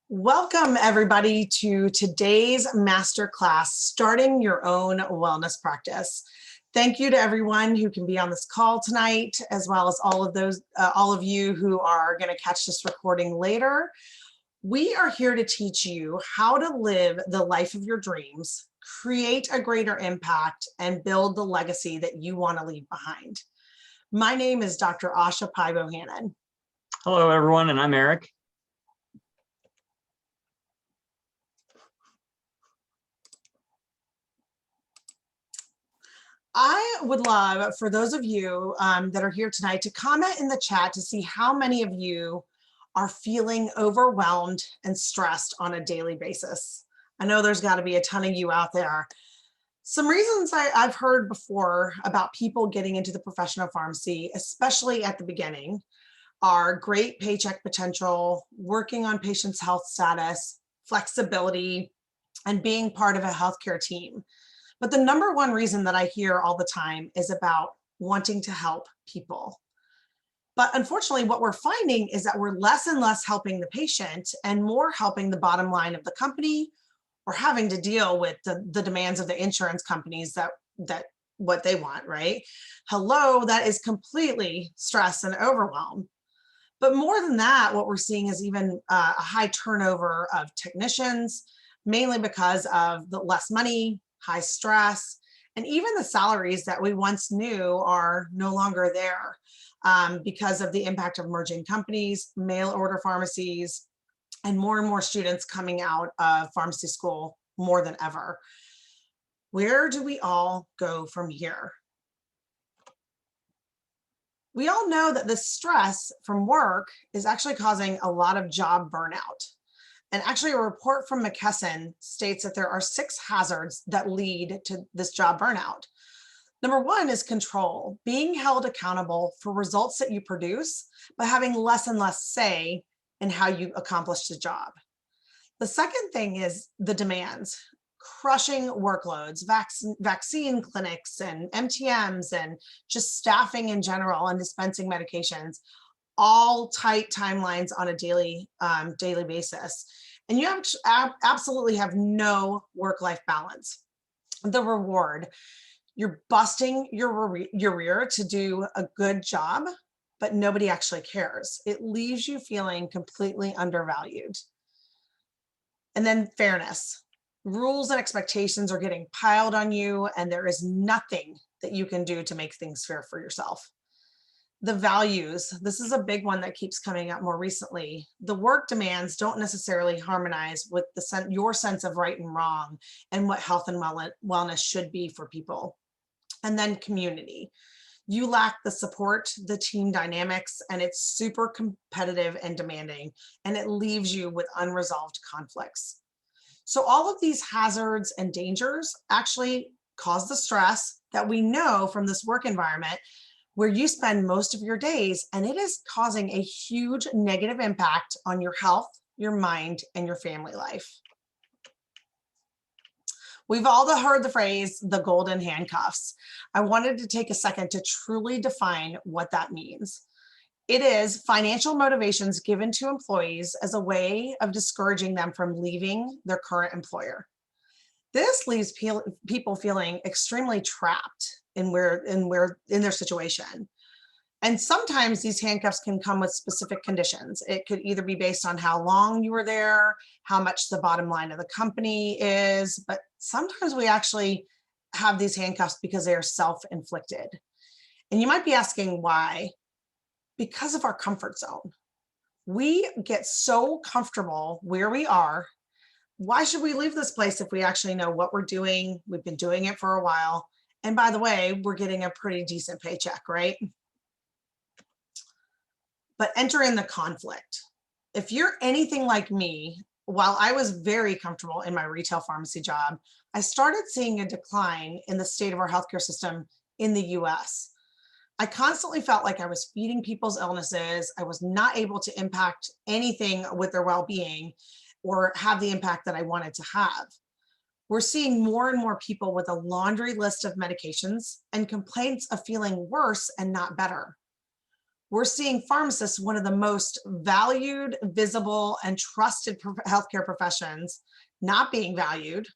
Welcome everybody to today's masterclass, Starting Your Own Wellness Practice. Thank you to everyone who can be on this call tonight, as well as all of you who are going to catch this recording later. We are here to teach you how to live the life of your dreams, create a greater impact, and build the legacy that you want to leave behind. My name is Dr. Asha Pai-Bohannon. Hello, everyone, and I'm Eric. I would love for those of you that are here tonight to comment in the chat to see how many of you are feeling overwhelmed and stressed on a daily basis. I know there's got to be a ton of you out there. Some reasons I've heard before about people getting into the profession of pharmacy, especially at the beginning, are great paycheck potential, working on patients' health status, flexibility, and being part of a healthcare team. But the number one reason that I hear all the time is about wanting to help people. But unfortunately, what we're finding is that we're less and less helping the patient and more helping the bottom line of the company, or having to deal with the demands of the insurance companies that what they want, right? Hello, that is completely stress and overwhelm. But more than that, what we're seeing is even a high turnover of technicians, mainly because of the less money, high stress, and even the salaries that we once knew are no longer there because of the impact of merging companies, mail order pharmacies, and more students coming out of pharmacy school more than ever. Where do we all go from here? We all know that the stress from work is actually causing a lot of job burnout. And actually, a report from McKesson states that there are 6 hazards that lead to this job burnout. Number 1 is control, being held accountable for results that you produce, but having less and less say in how you accomplish the job. The second thing is the demands, crushing workloads, vaccine clinics and MTMs and just staffing in general and dispensing medications, all tight timelines on a daily basis. And you absolutely have no work-life balance. The reward, you're busting your rear to do a good job, but nobody actually cares. It leaves you feeling completely undervalued. And then fairness. Rules and expectations are getting piled on you, and there is nothing that you can do to make things fair for yourself. The values, this is a big one that keeps coming up more recently. The work demands don't necessarily harmonize with your sense of right and wrong and what health and wellness should be for people. And then community. You lack the support, the team dynamics, and it's super competitive and demanding, and it leaves you with unresolved conflicts. So all of these hazards and dangers actually cause the stress that we know from this work environment where you spend most of your days, and it is causing a huge negative impact on your health, your mind, and your family life. We've all heard the phrase, the golden handcuffs. I wanted to take a second to truly define what that means. It is financial motivations given to employees as a way of discouraging them from leaving their current employer. This leaves people feeling extremely trapped in their situation. And sometimes these handcuffs can come with specific conditions. It could either be based on how long you were there, how much the bottom line of the company is, but sometimes we actually have these handcuffs because they are self-inflicted. And you might be asking why? Because of our comfort zone. We get so comfortable where we are. Why should we leave this place if we actually know what we're doing? We've been doing it for a while. And by the way, we're getting a pretty decent paycheck, right? But enter in the conflict. If you're anything like me, while I was very comfortable in my retail pharmacy job, I started seeing a decline in the state of our healthcare system in the US. I constantly felt like I was feeding people's illnesses. I was not able to impact anything with their well-being or have the impact that I wanted to have. We're seeing more and more people with a laundry list of medications and complaints of feeling worse and not better. we're seeing pharmacists, one of the most valued, visible, and trusted healthcare professions, not being valued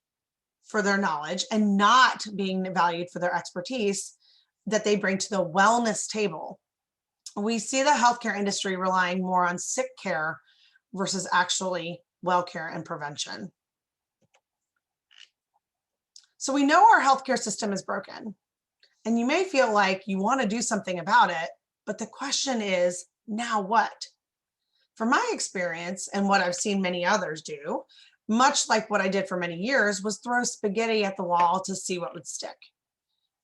for their knowledge and not being valued for their expertise that they bring to the wellness table. We see the healthcare industry relying more on sick care versus actually well care and prevention. So we know our healthcare system is broken, and you may feel like you want to do something about it, but the question is, now what? From my experience and what I've seen many others do, much like what I did for many years, was throw spaghetti at the wall to see what would stick.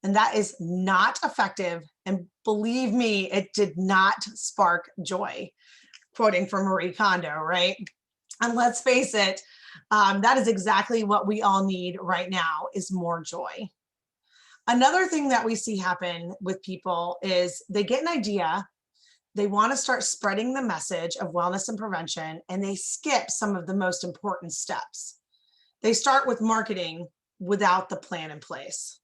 And that is not effective. And believe me, it did not spark joy. Quoting from Marie Kondo, right? And let's face it, that is exactly what we all need right now, is more joy. Another thing that we see happen with people is they get an idea, they want to start spreading the message of wellness and prevention, and they skip some of the most important steps. They start with marketing without the plan in place.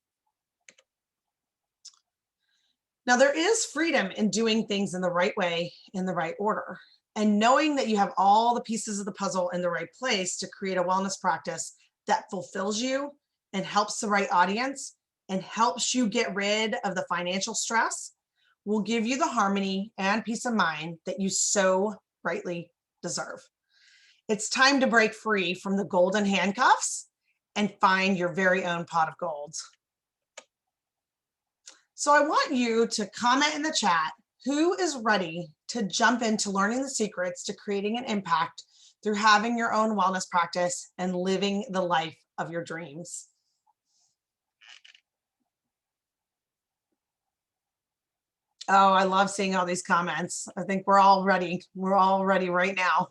Now, there is freedom in doing things in the right way, in the right order, and knowing that you have all the pieces of the puzzle in the right place to create a wellness practice that fulfills you and helps the right audience and helps you get rid of the financial stress will give you the harmony and peace of mind that you so rightly deserve. It's time to break free from the golden handcuffs and find your very own pot of gold. So I want you to comment in the chat, who is ready to jump into learning the secrets to creating an impact through having your own wellness practice and living the life of your dreams? Oh, I love seeing all these comments. I think we're all ready. We're all ready right now.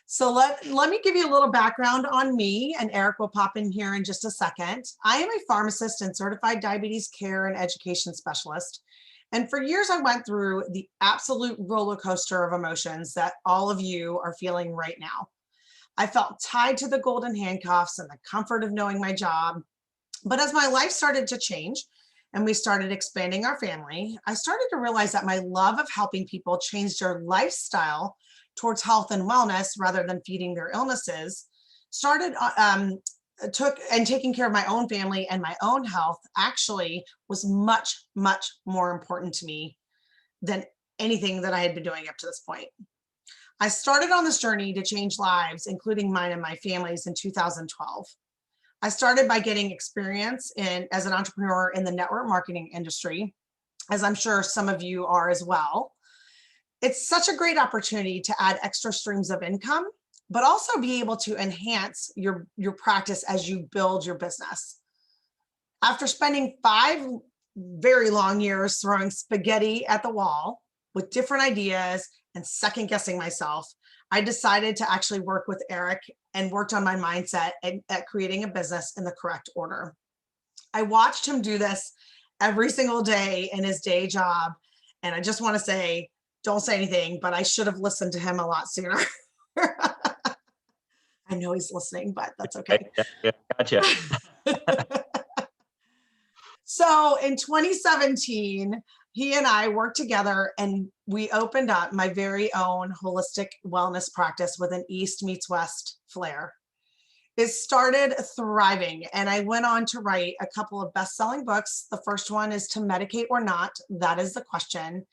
So let me give you a little background on me, and Eric will pop in here in just a second. I am a pharmacist and certified diabetes care and education specialist. And for years, I went through the absolute roller coaster of emotions that all of you are feeling right now. I felt tied to the golden handcuffs and the comfort of knowing my job. But as my life started to change and we started expanding our family, I started to realize that my love of helping people change their lifestyle towards health and wellness rather than feeding their illnesses taking care of my own family and my own health actually was much, much more important to me than anything that I had been doing up to this point. I started on this journey to change lives, including mine and my family's, in 2012. I started by getting experience as an entrepreneur in the network marketing industry, as I'm sure some of you are as well. It's such a great opportunity to add extra streams of income, but also be able to enhance your practice as you build your business. After spending 5 very long years throwing spaghetti at the wall with different ideas and second guessing myself, I decided to actually work with Eric and worked on my mindset at creating a business in the correct order. I watched him do this every single day in his day job. And I just want to say, don't say anything, but I should have listened to him a lot sooner. I know he's listening, but that's okay. Yeah, gotcha. So in 2017, he and I worked together and we opened up my very own holistic wellness practice with an East meets West flair. It started thriving, and I went on to write a couple of best-selling books. The first one is To Medicate or Not? That is the question.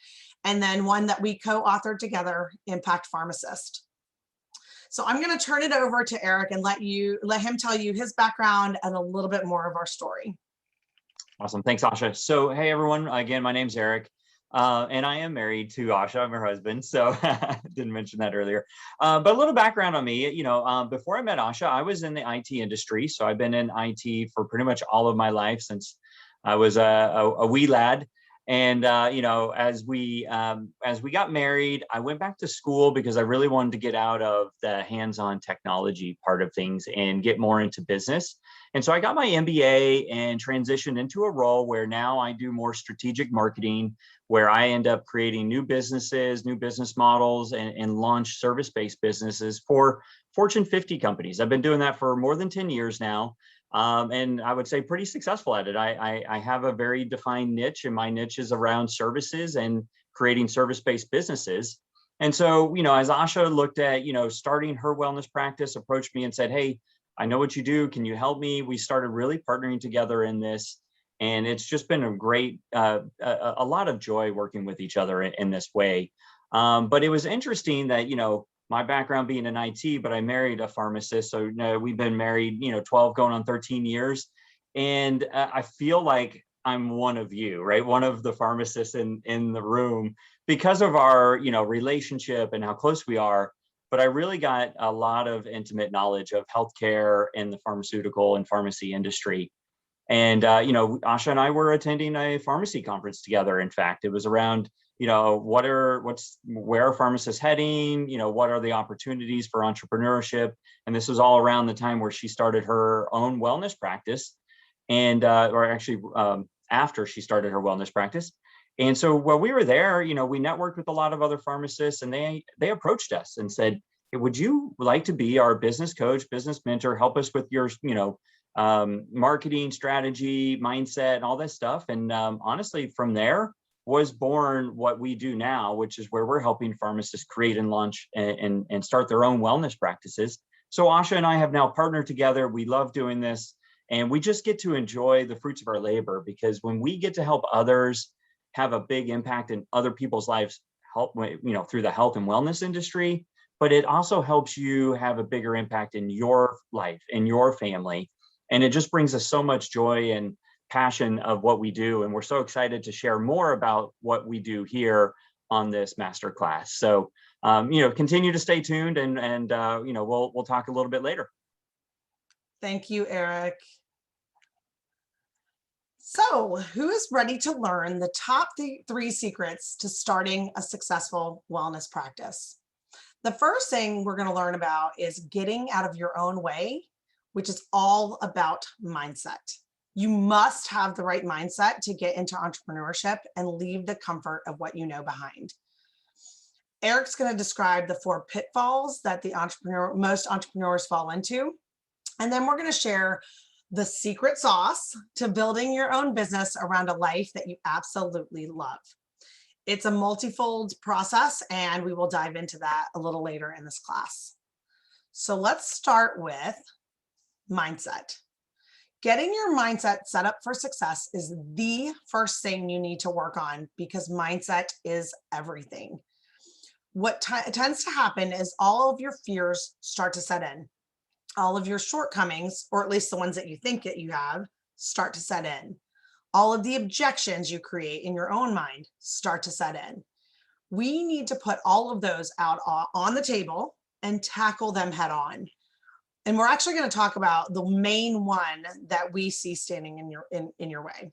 And then one that we co-authored together, Impact Pharmacist. So I'm going to turn it over to Eric and let him tell you his background and a little bit more of our story. Awesome. Thanks, Asha. So, hey, everyone. Again, my name's Eric, and I am married to Asha. I'm her husband. So didn't mention that earlier. But a little background on me, before I met Asha, I was in the IT industry. So I've been in IT for pretty much all of my life since I was a wee lad. And, as we got married, I went back to school because I really wanted to get out of the hands-on technology part of things and get more into business. And so I got my MBA and transitioned into a role where now I do more strategic marketing, where I end up creating new businesses, new business models, and launch service-based businesses for Fortune 50 companies. I've been doing that for more than 10 years now. And I would say pretty successful at it. I have a very defined niche, and my niche is around services and creating service-based businesses. And so, as Asha looked at, starting her wellness practice, approached me and said, hey, I know what you do. Can you help me? We started really partnering together in this. And it's just been a great, a lot of joy working with each other in this way. But it was interesting that, my background being in IT, but I married a pharmacist. So we've been married, 12 going on 13 years. And I feel like I'm one of you, right? One of the pharmacists in the room because of our, relationship and how close we are. But I really got a lot of intimate knowledge of healthcare and the pharmaceutical and pharmacy industry. And, Asha and I were attending a pharmacy conference together. In fact, it was around, where are pharmacists heading? What are the opportunities for entrepreneurship? And this was all around the time where she started her own wellness practice and, after she started her wellness practice. And so while we were there, we networked with a lot of other pharmacists, and they approached us and said, hey, would you like to be our business coach, business mentor, help us with your, marketing strategy, mindset, and all that stuff. And honestly, from there was born what we do now, which is where we're helping pharmacists create and launch and start their own wellness practices. So Asha and I have now partnered together. We love doing this, and we just get to enjoy the fruits of our labor, because when we get to help others have a big impact in other people's lives, through the health and wellness industry, but it also helps you have a bigger impact in your life, in your family. And it just brings us so much joy and passion of what we do. And we're so excited to share more about what we do here on this masterclass. So, continue to stay tuned, and we'll talk a little bit later. Thank you, Eric. So, who is ready to learn the top three secrets to starting a successful wellness practice? The first thing we're going to learn about is getting out of your own way, which is all about mindset. You must have the right mindset to get into entrepreneurship and leave the comfort of what you know behind. Eric's going to describe the 4 pitfalls that most entrepreneurs fall into. And then we're going to share the secret sauce to building your own business around a life that you absolutely love. It's a multifold process, and we will dive into that a little later in this class. So let's start with mindset. Getting your mindset set up for success is the first thing you need to work on, because mindset is everything. What tends to happen is all of your fears start to set in. All of your shortcomings, or at least the ones that you think that you have, start to set in. All of the objections you create in your own mind start to set in. We need to put all of those out on the table and tackle them head on. And we're actually going to talk about the main one that we see standing in your way.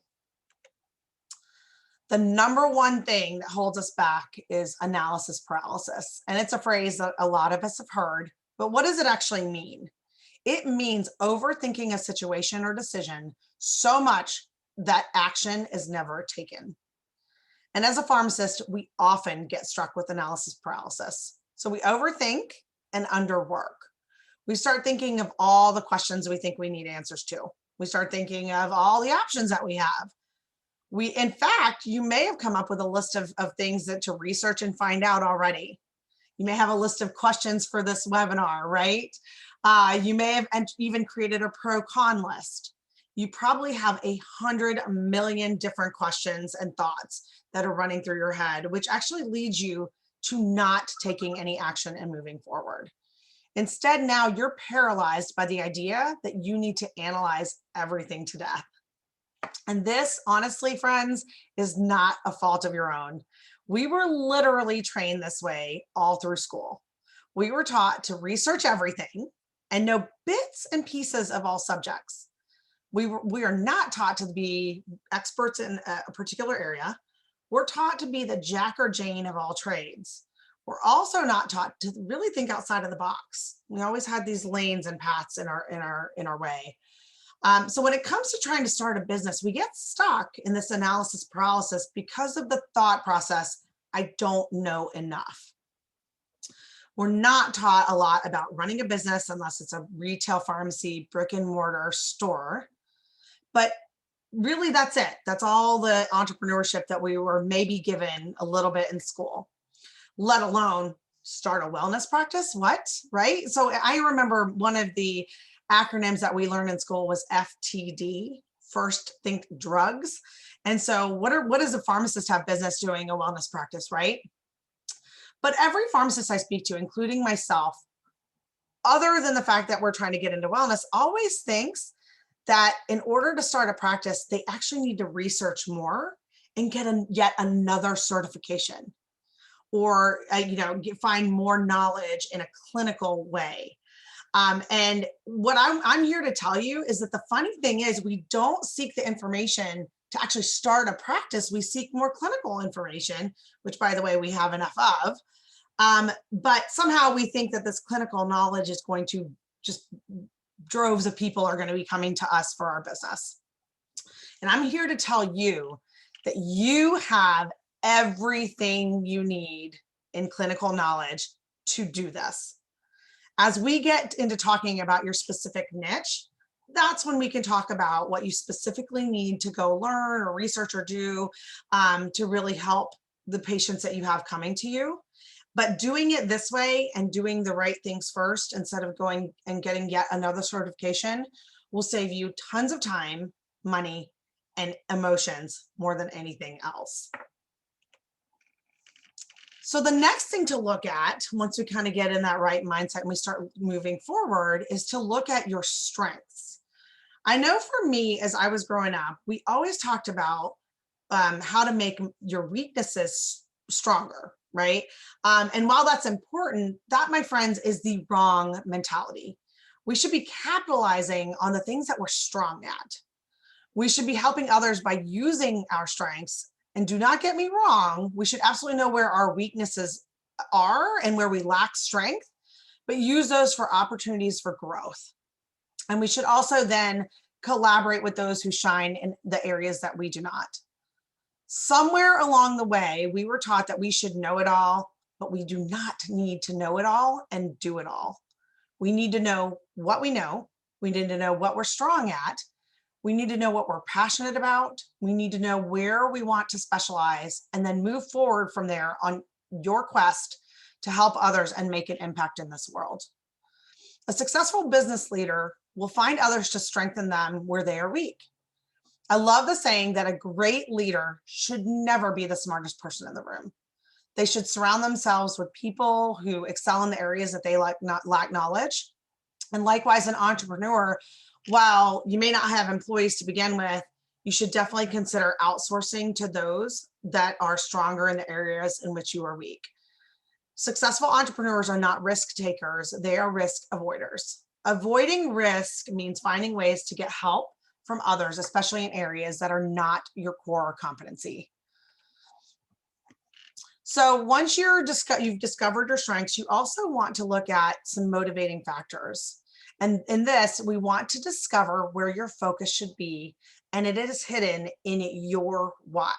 The number one thing that holds us back is analysis paralysis. And it's a phrase that a lot of us have heard, but what does it actually mean? It means overthinking a situation or decision so much that action is never taken. And as a pharmacist, we often get struck with analysis paralysis. So we overthink and underwork. We start thinking of all the questions we think we need answers to. We start thinking of all the options that we have. In fact, you may have come up with a list of things to research and find out already. You may have a list of questions for this webinar, right? You may have even created a pro-con list. You probably have 100 million different questions and thoughts that are running through your head, which actually leads you to not taking any action and moving forward. Instead, now you're paralyzed by the idea that you need to analyze everything to death. And this, honestly, friends, is not a fault of your own. We were literally trained this way all through school. We were taught to research everything and know bits and pieces of all subjects. We are not taught to be experts in a particular area. We're taught to be the Jack or Jane of all trades. We're also not taught to really think outside of the box. We always had these lanes and paths in our way. So when it comes to trying to start a business, we get stuck in this analysis paralysis because of the thought process, I don't know enough. We're not taught a lot about running a business unless it's a retail pharmacy, brick and mortar store. But really, that's it. That's all the entrepreneurship that we were maybe given a little bit in school, let alone start a wellness practice. What, right? So I remember one of the acronyms that we learned in school was FTD, first think drugs. And so what does a pharmacist have business doing a wellness practice, right? But every pharmacist I speak to, including myself, other than the fact that we're trying to get into wellness, always thinks that in order to start a practice, they actually need to research more and get yet another certification, or find more knowledge in a clinical way. And what I'm here to tell you is that the funny thing is we don't seek the information to actually start a practice. We seek more clinical information, which, by the way, we have enough of. But somehow we think that this clinical knowledge is going to just, droves of people are going to be coming to us for our business. And I'm here to tell you that you have everything you need in clinical knowledge to do this. As we get into talking about your specific niche, that's when we can talk about what you specifically need to go learn or research or do to really help the patients that you have coming to you. But doing it this way and doing the right things first, instead of going and getting yet another certification, will save you tons of time, money, and emotions more than anything else. So the next thing to look at, once we kind of get in that right mindset and we start moving forward, is to look at your strengths. I know for me, as I was growing up, we always talked about how to make your weaknesses stronger, right? And while that's important, that, my friends, is the wrong mentality. We should be capitalizing on the things that we're strong at. We should be helping others by using our strengths. And do not get me wrong, we should absolutely know where our weaknesses are and where we lack strength, but use those for opportunities for growth. And we should also then collaborate with those who shine in the areas that we do not. Somewhere along the way, we were taught that we should know it all, but we do not need to know it all and do it all. We need to know what we know. We need to know what we're strong at. We need to know what we're passionate about. We need to know where we want to specialize, and then move forward from there on your quest to help others and make an impact in this world. A successful business leader will find others to strengthen them where they are weak. I love the saying that a great leader should never be the smartest person in the room. They should surround themselves with people who excel in the areas that they lack knowledge. And likewise, an entrepreneur, while you may not have employees to begin with, you should definitely consider outsourcing to those that are stronger in the areas in which you are weak. Successful entrepreneurs are not risk takers, they are risk avoiders. Avoiding risk means finding ways to get help from others, especially in areas that are not your core competency. So once you've discovered your strengths, you also want to look at some motivating factors. And in this, we want to discover where your focus should be, and it is hidden in your why.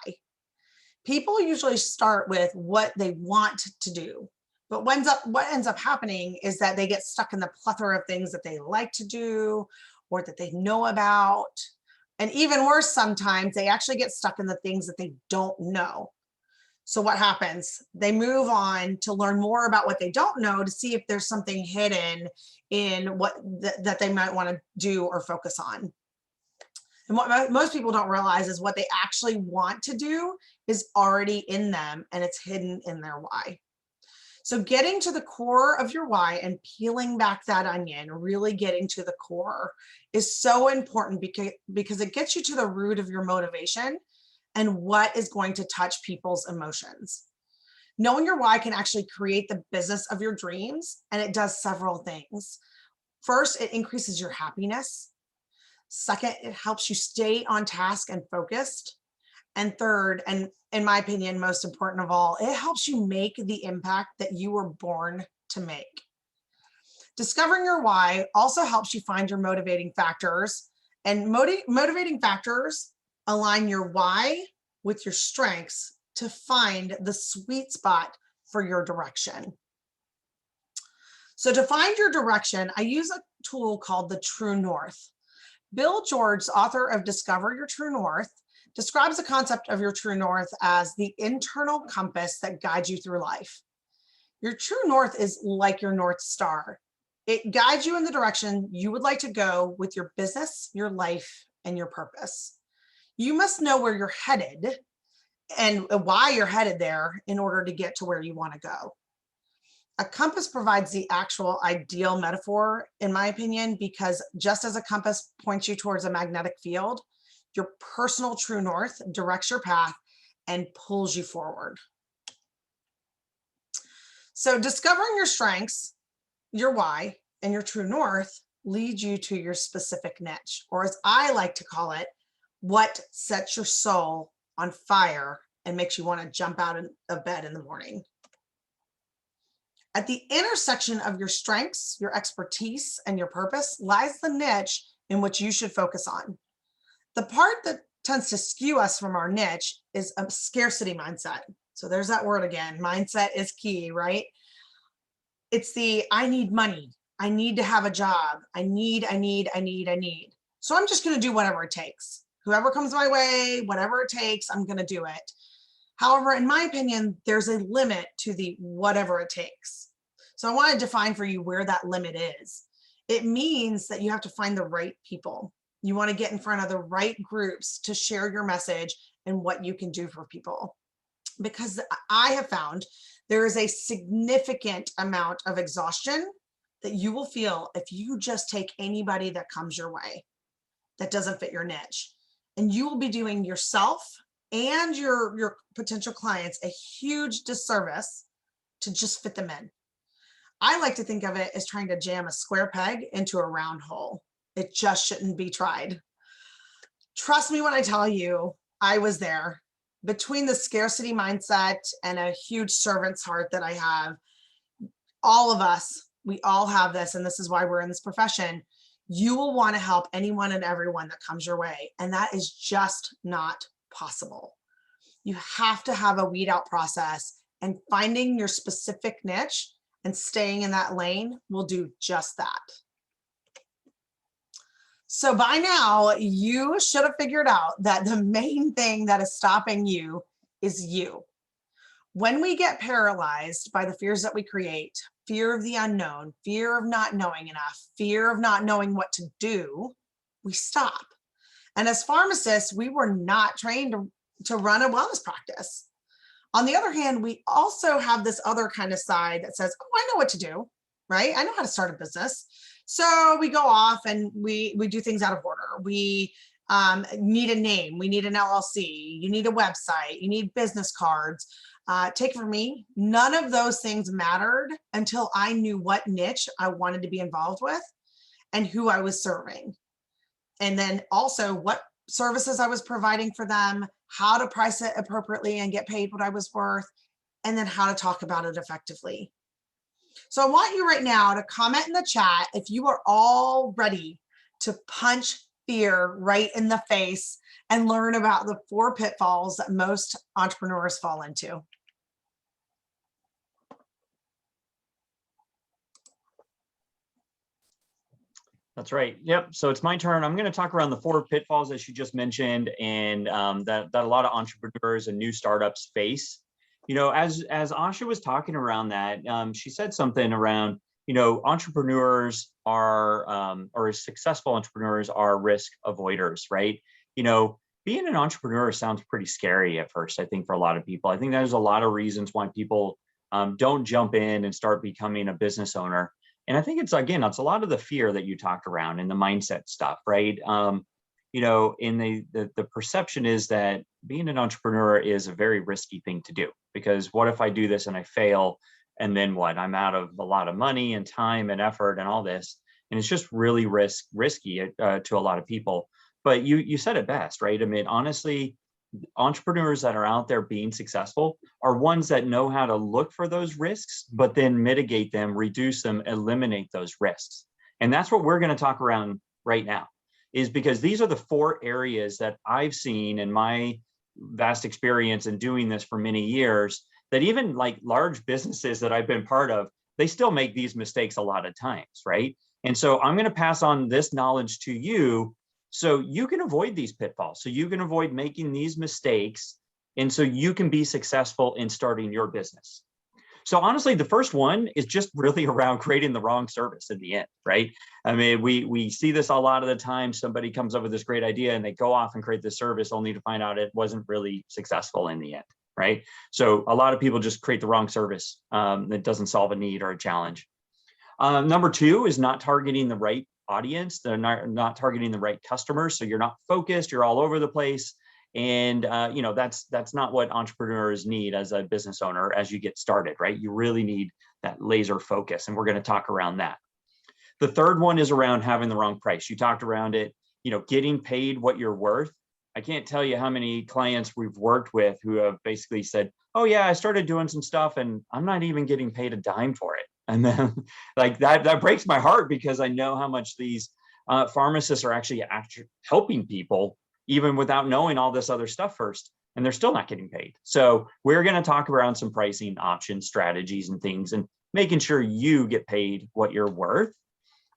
People usually start with what they want to do, but what ends up happening is that they get stuck in the plethora of things that they like to do or that they know about. And even worse, sometimes they actually get stuck in the things that they don't know. So what happens? They move on to learn more about what they don't know, to see if there's something hidden in what that they might want to do or focus on. And what most people don't realize is what they actually want to do is already in them, and it's hidden in their why. So getting to the core of your why and peeling back that onion, really getting to the core, is so important because it gets you to the root of your motivation and what is going to touch people's emotions. Knowing your why can actually create the business of your dreams, and it does several things. First, it increases your happiness. Second, it helps you stay on task and focused. And third, and in my opinion, most important of all, it helps you make the impact that you were born to make. Discovering your why also helps you find your motivating factors, and motivating factors align your why with your strengths to find the sweet spot for your direction. So to find your direction, I use a tool called the True North. Bill George, author of Discover Your True North, describes the concept of your true north as the internal compass that guides you through life. Your true north is like your North Star. It guides you in the direction you would like to go with your business, your life, and your purpose. You must know where you're headed and why you're headed there in order to get to where you want to go. A compass provides the actual ideal metaphor, in my opinion, because just as a compass points you towards a magnetic field, your personal true north directs your path and pulls you forward. So discovering your strengths, your why, and your true north leads you to your specific niche, or as I like to call it, what sets your soul on fire and makes you want to jump out of bed in the morning. At the intersection of your strengths, your expertise, and your purpose lies the niche in which you should focus on. The part that tends to skew us from our niche is a scarcity mindset. So there's that word again. Mindset is key, right? It's the I need money. I need to have a job. I need. So I'm just going to do whatever it takes. Whoever comes my way, whatever it takes, I'm going to do it. However, in my opinion, there's a limit to the whatever it takes. So I want to define for you where that limit is. It means that you have to find the right people. You want to get in front of the right groups to share your message and what you can do for people. Because I have found there is a significant amount of exhaustion that you will feel if you just take anybody that comes your way that doesn't fit your niche. And you will be doing yourself and your potential clients a huge disservice to just fit them in. I like to think of it as trying to jam a square peg into a round hole. It just shouldn't be tried. Trust me when I tell you, I was there. Between the scarcity mindset and a huge servant's heart that I have, all of us, we all have this, and this is why we're in this profession. You will want to help anyone and everyone that comes your way, and that is just not possible. You have to have a weed out process, and finding your specific niche and staying in that lane will do just that. So by now, you should have figured out that the main thing that is stopping you is you. When we get paralyzed by the fears that we create, fear of the unknown, fear of not knowing enough, fear of not knowing what to do, we stop. And as pharmacists, we were not trained to run a wellness practice. On the other hand, we also have this other kind of side that says, oh, I know what to do, right? I know how to start a business. So we go off and we do things out of order. We need a name. We need an LLC. You need a website. You need business cards. Take it from me, none of those things mattered until I knew what niche I wanted to be involved with and who I was serving. And then also what services I was providing for them, how to price it appropriately and get paid what I was worth, and then how to talk about it effectively. So I want you right now to comment in the chat if you are all ready to punch fear right in the face and learn about the 4 pitfalls that most entrepreneurs fall into. That's right. Yep. So it's my turn. I'm going to talk around the 4 pitfalls that you just mentioned, and that a lot of entrepreneurs and new startups face. You know, as Asha was talking around that, she said something around, you know, entrepreneurs are, or successful entrepreneurs are risk avoiders, right? You know, being an entrepreneur sounds pretty scary at first, I think, for a lot of people. I think there's a lot of reasons why people don't jump in and start becoming a business owner. And I think it's, again, it's a lot of the fear that you talked around and the mindset stuff, right? You know, in the perception is that being an entrepreneur is a very risky thing to do, because what if I do this and I fail, and then what? I'm out of a lot of money and time and effort and all this, and it's just really risky to a lot of people. But you said it best, right? I mean, honestly, entrepreneurs that are out there being successful are ones that know how to look for those risks, but then mitigate them, reduce them, eliminate those risks. And that's what we're going to talk around right now, is because these are the 4 areas that I've seen in my vast experience in doing this for many years, that even like large businesses that I've been part of, they still make these mistakes a lot of times, right? And so I'm going to pass on this knowledge to you So you can avoid these pitfalls. So you can avoid making these mistakes. And so you can be successful in starting your business. So honestly, the first one is just really around creating the wrong service in the end, right? I mean, we see this a lot of the time. Somebody comes up with this great idea and they go off and create this service only to find out it wasn't really successful in the end, right? So a lot of people just create the wrong service that doesn't solve a need or a challenge. Number two is not targeting the right audience. They're not targeting the right customers. So you're not focused, you're all over the place. And that's not what entrepreneurs need as a business owner as you get started, right? You really need that laser focus, and we're going to talk around that. The third one is around having the wrong price. You talked around it, getting paid what you're worth. I can't tell you how many clients we've worked with who have basically said, oh yeah, I started doing some stuff and I'm not even getting paid a dime for it. And then like that breaks my heart, because I know how much these pharmacists are actually helping people even without knowing all this other stuff first, and they're still not getting paid. So we're going to talk around some pricing options, strategies, and things, and making sure you get paid what you're worth.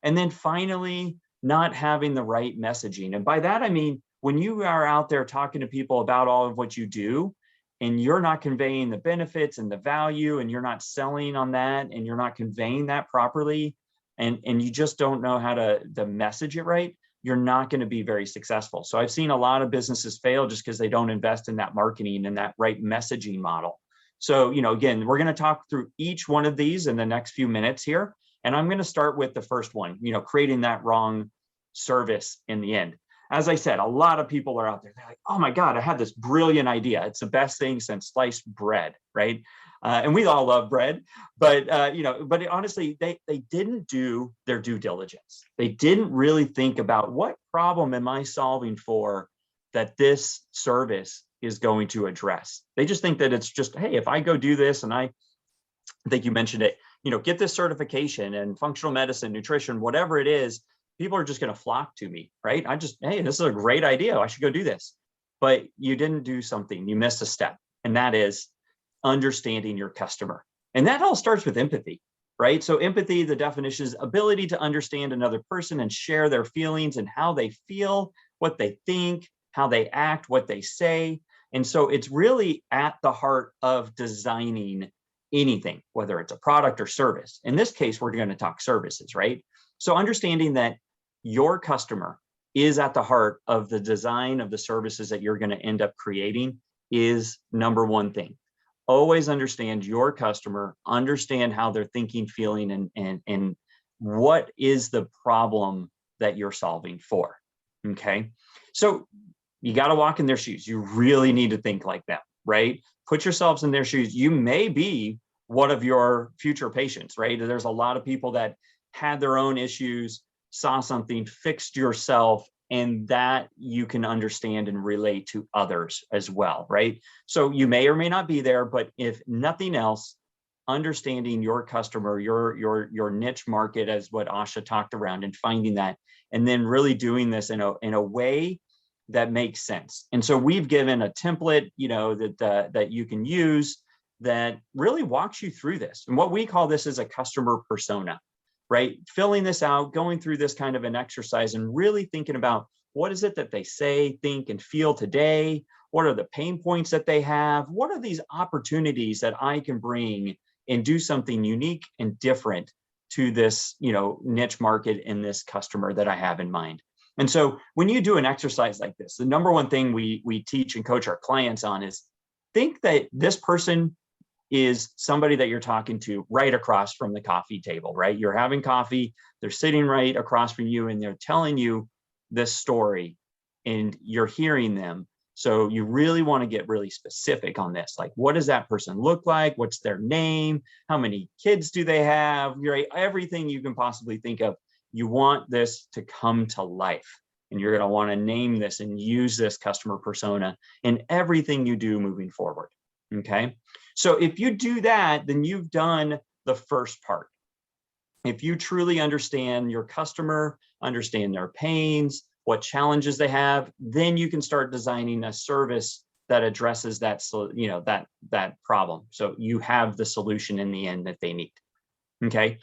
And then finally, not having the right messaging. And by that, I mean, when you are out there talking to people about all of what you do, and you're not conveying the benefits and the value, and you're not selling on that, and you're not conveying that properly, and you just don't know how to message it right, you're not going to be very successful. So I've seen a lot of businesses fail just because they don't invest in that marketing and that right messaging model. So, again, we're going to talk through each one of these in the next few minutes here. And I'm going to start with the first one, creating that wrong service in the end. As I said, a lot of people are out there. They're like, oh my God, I had this brilliant idea. It's the best thing since sliced bread, right? And we all love bread, but honestly, they didn't do their due diligence. They didn't really think about, what problem am I solving for that this service is going to address? They just think that it's just, hey, if I go do this, and I think you mentioned it, get this certification in functional medicine, nutrition, whatever it is, people are just going to flock to me, right? Hey, this is a great idea. I should go do this. But you didn't do something. You missed a step. And that is understanding your customer. And that all starts with empathy, right? So empathy, the definition is ability to understand another person and share their feelings and how they feel, what they think, how they act, what they say. And so it's really at the heart of designing anything, whether it's a product or service. In this case, we're going to talk services, right? So understanding that your customer is at the heart of the design of the services that you're going to end up creating is number one thing. Always understand your customer, understand how they're thinking, feeling, and what is the problem that you're solving for, okay? So you got to walk in their shoes. You really need to think like them, right? Put yourselves in their shoes. You may be one of your future patients, right? There's a lot of people that had their own issues, saw something, fixed yourself, and that you can understand and relate to others as well, right? So you may or may not be there, but if nothing else, understanding your customer, your niche market, as what Asha talked around, and finding that, and then really doing this in a way that makes sense. And so we've given a template, that you can use that really walks you through this. And what we call this is a customer persona, right? Filling this out, going through this kind of an exercise, and really thinking about, what is it that they say, think, and feel today? What are the pain points that they have? What are these opportunities that I can bring and do something unique and different to this, niche market and this customer that I have in mind? And so when you do an exercise like this, the number one thing we teach and coach our clients on is, think that this person is somebody that you're talking to right across from the coffee table, right? You're having coffee, they're sitting right across from you, and they're telling you this story, and you're hearing them. So you really want to get really specific on this. Like, what does that person look like? What's their name? How many kids do they have? Right? Everything you can possibly think of. You want this to come to life, and you're going to want to name this and use this customer persona in everything you do moving forward. Okay. So if you do that, then you've done the first part. If you truly understand your customer, understand their pains, what challenges they have, then you can start designing a service that addresses that, that problem. So you have the solution in the end that they need. Okay.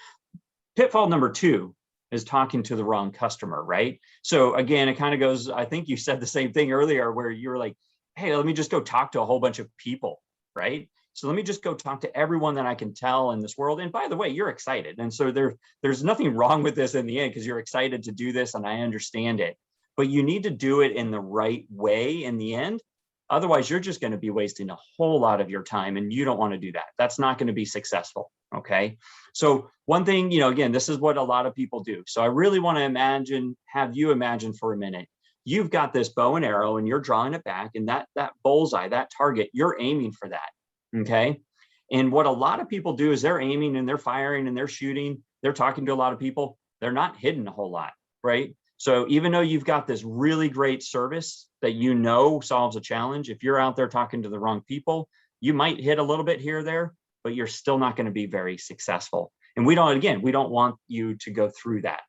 Pitfall number two is talking to the wrong customer, right? So again, it kind of goes, I think you said the same thing earlier where you're like, hey, let me just go talk to a whole bunch of people, right? So let me just go talk to everyone that I can tell in this world. And by the way, you're excited. And so there's nothing wrong with this in the end because you're excited to do this and I understand it. But you need to do it in the right way in the end. Otherwise, you're just going to be wasting a whole lot of your time and you don't want to do that. That's not going to be successful. Okay. So one thing, again, this is what a lot of people do. So I really want to have you imagine for a minute, you've got this bow and arrow and you're drawing it back and that bullseye, that target, you're aiming for that. Okay. And what a lot of people do is they're aiming and they're firing and they're shooting. They're talking to a lot of people. They're not hitting a whole lot, right? So even though you've got this really great service that solves a challenge, if you're out there talking to the wrong people, you might hit a little bit here or there, but you're still not going to be very successful. And we don't want you to go through that.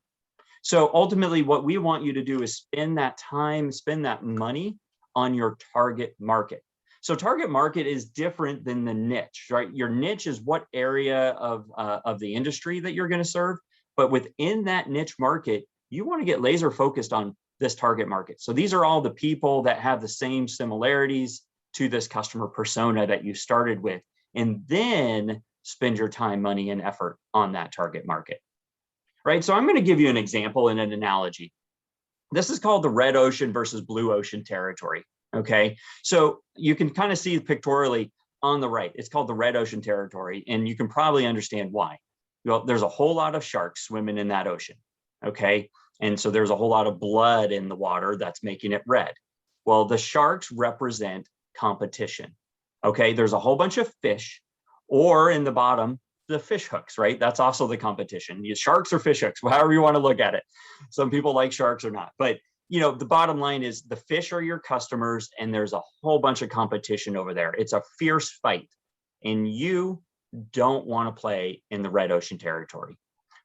So ultimately, what we want you to do is spend that time, spend that money on your target market. So target market is different than the niche, right? Your niche is what area of the industry that you're going to serve. But within that niche market, you want to get laser focused on this target market. So these are all the people that have the same similarities to this customer persona that you started with, and then spend your time, money, and effort on that target market, right? So I'm going to give you an example and an analogy. This is called the red ocean versus blue ocean territory, okay? So you can kind of see pictorially on the right, it's called the red ocean territory, and you can probably understand why. Well, there's a whole lot of sharks swimming in that ocean, okay? And so there's a whole lot of blood in the water that's making it red. Well, the sharks represent competition, okay? There's a whole bunch of fish, or in the bottom, the fish hooks, right? That's also the competition. Sharks or fish hooks, however you want to look at it. Some people like sharks or not, but the bottom line is the fish are your customers and there's a whole bunch of competition over there. It's a fierce fight and you don't want to play in the red ocean territory.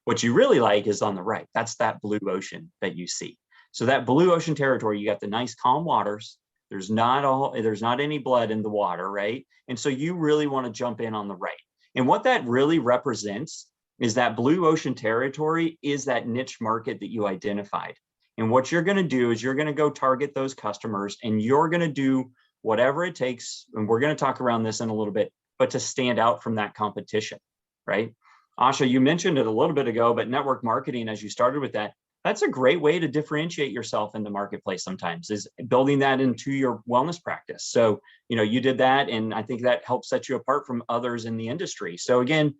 What you really like is on the right. That's that blue ocean that you see. So that blue ocean territory, you got the nice calm waters. There's not any blood in the water, right? And so you really want to jump in on the right. And what that really represents is that blue ocean territory is that niche market that you identified. And what you're going to do is you're going to go target those customers and you're going to do whatever it takes. And we're going to talk around this in a little bit, but to stand out from that competition, right? Asha, you mentioned it a little bit ago, but network marketing, as you started with that, that's a great way to differentiate yourself in the marketplace sometimes, is building that into your wellness practice. So, you did that, and I think that helps set you apart from others in the industry. So again,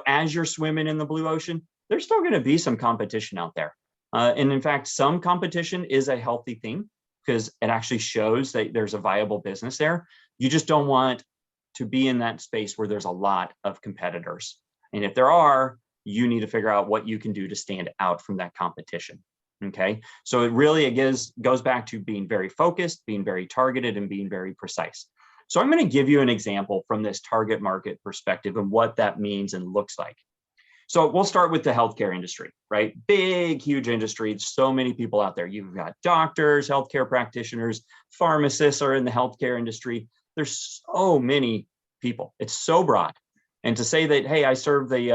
as you're swimming in the blue ocean, there's still going to be some competition out there. And in fact, some competition is a healthy thing because it actually shows that there's a viable business there. You just don't want to be in that space where there's a lot of competitors. And if there are, you need to figure out what you can do to stand out from that competition. Okay. So it really goes back to being very focused, being very targeted, and being very precise. So I'm going to give you an example from this target market perspective and what that means and looks like. So we'll start with the healthcare industry, right? Big, huge industry. So many people out there. You've got doctors, healthcare practitioners, pharmacists are in the healthcare industry. There's so many people. It's so broad. And to say that, hey, I serve the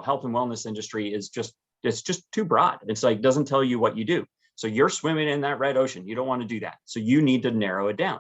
health and wellness industry it's just too broad. It's like, doesn't tell you what you do. So you're swimming in that red ocean. You don't want to do that. So you need to narrow it down.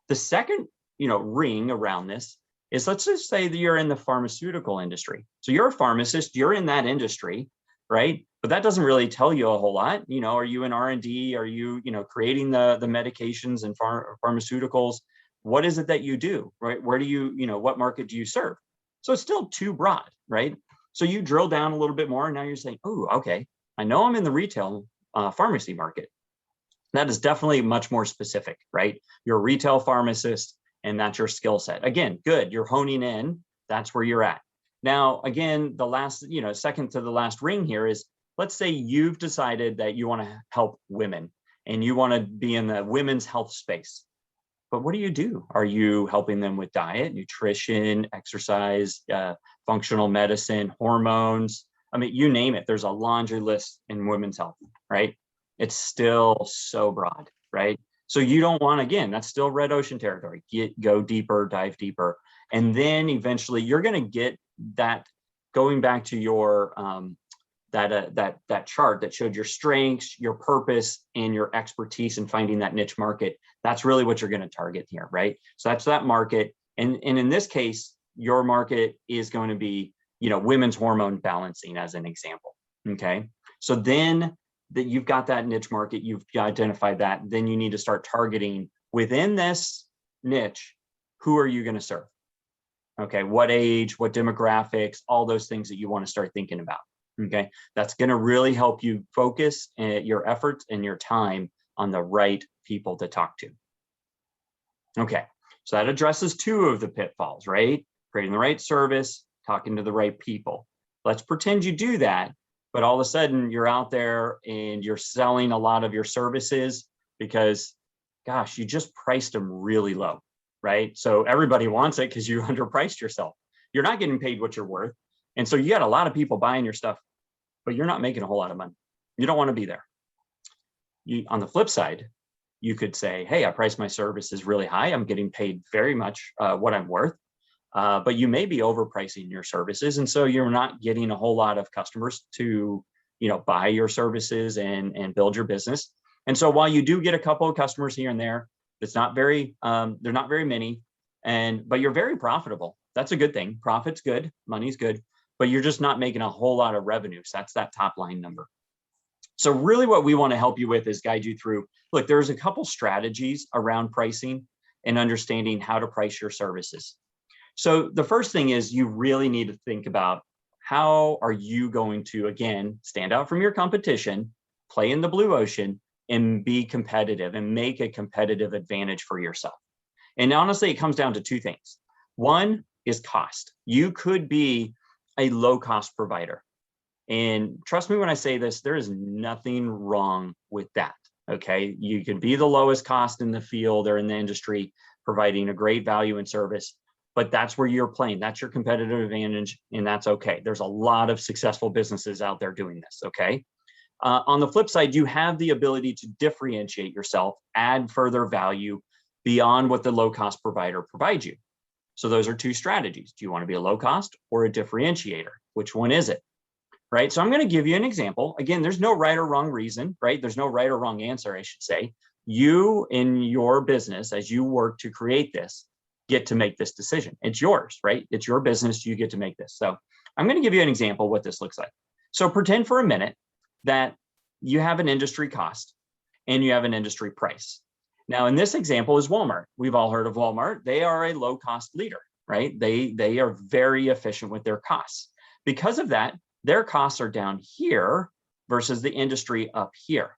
The second, ring around this is, let's just say that you're in the pharmaceutical industry. So you're a pharmacist, you're in that industry, right? But that doesn't really tell you a whole lot. Are you in R&D? Are you, creating the medications and pharmaceuticals? What is it that you do, right? Where do you, what market do you serve? So it's still too broad, right? So you drill down a little bit more and now you're saying, oh, okay, I know I'm in the retail pharmacy market. That is definitely much more specific, right? You're a retail pharmacist and that's your skill set. Again, good, you're honing in, that's where you're at. Now, again, the last, second to the last ring here is, let's say you've decided that you want to help women and you want to be in the women's health space. But what do? Are you helping them with diet, nutrition, exercise, functional medicine, hormones? I mean, you name it. There's a laundry list in women's health, right? It's still so broad, right? So you don't want, again, that's still red ocean territory. Go deeper, dive deeper. And then eventually you're going to get that, going back to your that chart that showed your strengths, your purpose, and your expertise in finding that niche market, that's really what you're going to target here, right? So that's that market. And in this case, your market is going to be, women's hormone balancing as an example. Okay. So then that you've got that niche market, you've identified that, then you need to start targeting within this niche, who are you going to serve? Okay. What age, what demographics, all those things that you want to start thinking about. Okay. That's going to really help you focus your efforts and your time on the right people to talk to. Okay. So that addresses two of the pitfalls, right? Creating the right service, talking to the right people. Let's pretend you do that, but all of a sudden you're out there and you're selling a lot of your services because, gosh, you just priced them really low, right? So everybody wants it because you underpriced yourself. You're not getting paid what you're worth. And so you got a lot of people buying your stuff, but you're not making a whole lot of money. You don't want to be there. On the flip side, you could say, hey, I priced my services really high. I'm getting paid very much what I'm worth, but you may be overpricing your services. And so you're not getting a whole lot of customers to, buy your services and build your business. And so while you do get a couple of customers here and there, they're not very many, but you're very profitable. That's a good thing. Profit's good, money's good, but you're just not making a whole lot of revenue. So that's that top line number. So really what we want to help you with is guide you through, look, there's a couple strategies around pricing and understanding how to price your services. So the first thing is you really need to think about how are you going to, again, stand out from your competition, play in the blue ocean, and be competitive and make a competitive advantage for yourself. And honestly, it comes down to two things. One is cost. You could be a low-cost provider. And trust me when I say this, there is nothing wrong with that, okay? You could be the lowest cost in the field or in the industry, providing a great value and service, but that's where you're playing. That's your competitive advantage, and that's okay. There's a lot of successful businesses out there doing this, okay? On the flip side, you have the ability to differentiate yourself, add further value beyond what the low-cost provider provides you. So those are two strategies. Do you want to be a low-cost or a differentiator? Which one is it? Right? So I'm going to give you an example. Again, there's no right or wrong reason, right? There's no right or wrong answer, I should say. You in your business, as you work to create this, get to make this decision. It's yours, right? It's your business. You get to make this. So I'm going to give you an example of what this looks like. So pretend for a minute that you have an industry cost and you have an industry price. Now, in this example is Walmart. We've all heard of Walmart. They are a low cost leader, right? They are very efficient with their costs. Because of that, their costs are down here versus the industry up here.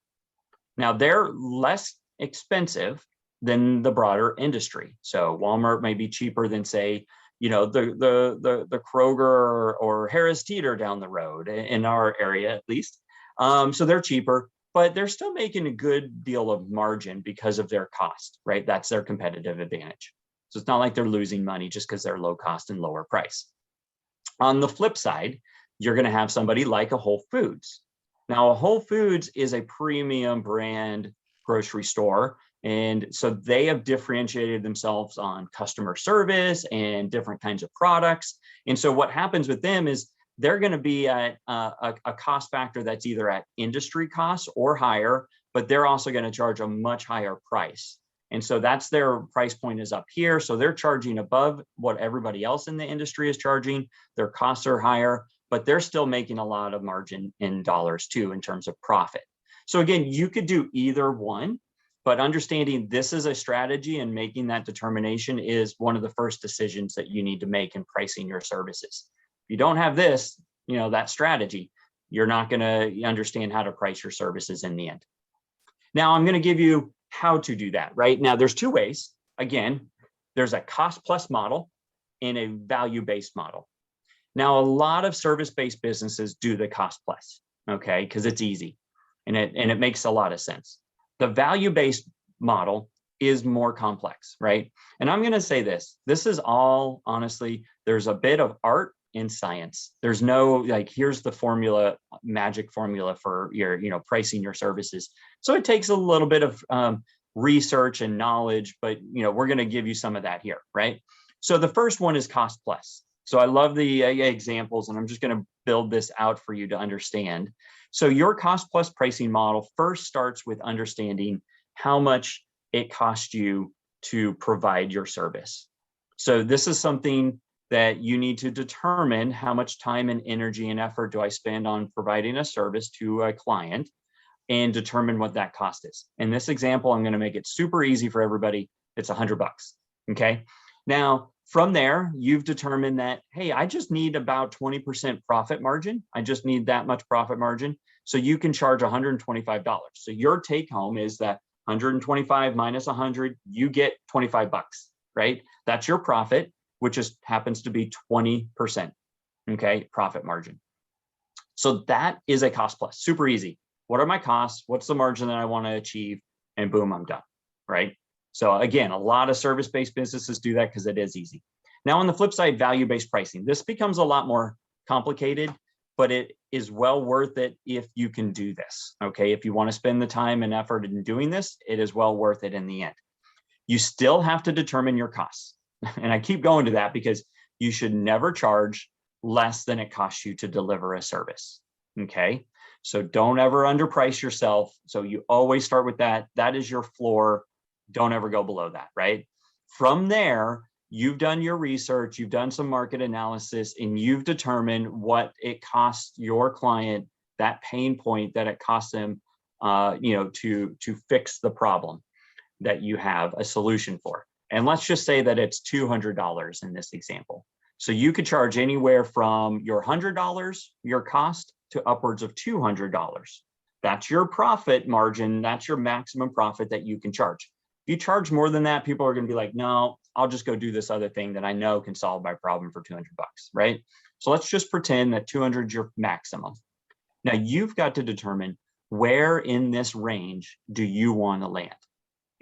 Now, they're less expensive than the broader industry. So Walmart may be cheaper than, say, the Kroger or Harris Teeter down the road in our area, at least. So they're cheaper, but they're still making a good deal of margin because of their cost, right? That's their competitive advantage. So it's not like they're losing money just because they're low cost and lower price. On the flip side, you're going to have somebody like a Whole Foods. Now, a Whole Foods is a premium brand grocery store. And so they have differentiated themselves on customer service and different kinds of products. And so what happens with them is they're going to be at a cost factor that's either at industry costs or higher, but they're also going to charge a much higher price. And so that's their price point is up here. So they're charging above what everybody else in the industry is charging. Their costs are higher, but they're still making a lot of margin in dollars too, in terms of profit. So again, you could do either one, but understanding this is a strategy and making that determination is one of the first decisions that you need to make in pricing your services. If you don't have this, that strategy, you're not going to understand how to price your services in the end. Now, I'm going to give you how to do that, right? Now, there's two ways. Again, there's a cost plus model and a value-based model. Now, a lot of service-based businesses do the cost plus, okay, because it's easy and it makes a lot of sense. The value-based model is more complex, right? And I'm going to say this is all, honestly, there's a bit of art in science. There's no here's the formula, magic formula for your, pricing your services. So it takes a little bit of research and knowledge, but we're going to give you some of that here, right? So the first one is cost plus. So I love the examples, and I'm just going to build this out for you to understand. So your cost plus pricing model first starts with understanding how much it costs you to provide your service. So this is something that you need to determine: how much time and energy and effort do I spend on providing a service to a client, and determine what that cost is. In this example, I'm going to make it super easy for everybody. It's $100. Okay. Now, from there, you've determined that, hey, I just need about 20% profit margin. I just need that much profit margin. So you can charge $125. So your take home is that 125 minus 100, you get 25 bucks, right? That's your profit, which just happens to be 20%, okay, profit margin. So that is a cost plus, super easy. What are my costs? What's the margin that I want to achieve? And boom, I'm done, right? So again, a lot of service-based businesses do that because it is easy. Now on the flip side, value-based pricing. This becomes a lot more complicated, but it is well worth it if you can do this, okay? If you want to spend the time and effort in doing this, it is well worth it in the end. You still have to determine your costs. And I keep going to that because you should never charge less than it costs you to deliver a service, okay? So don't ever underprice yourself. So you always start with that. That is your floor. Don't ever go below that, right? From there, you've done your research, you've done some market analysis, and you've determined what it costs your client, that pain point that it costs them, to fix the problem that you have a solution for. And let's just say that it's $200 in this example. So you could charge anywhere from your $100, your cost, to upwards of $200. That's your profit margin. That's your maximum profit that you can charge. If you charge more than that, people are going to be like, no, I'll just go do this other thing that I know can solve my problem for 200 bucks, right? So let's just pretend that 200 is your maximum. Now you've got to determine where in this range do you want to land?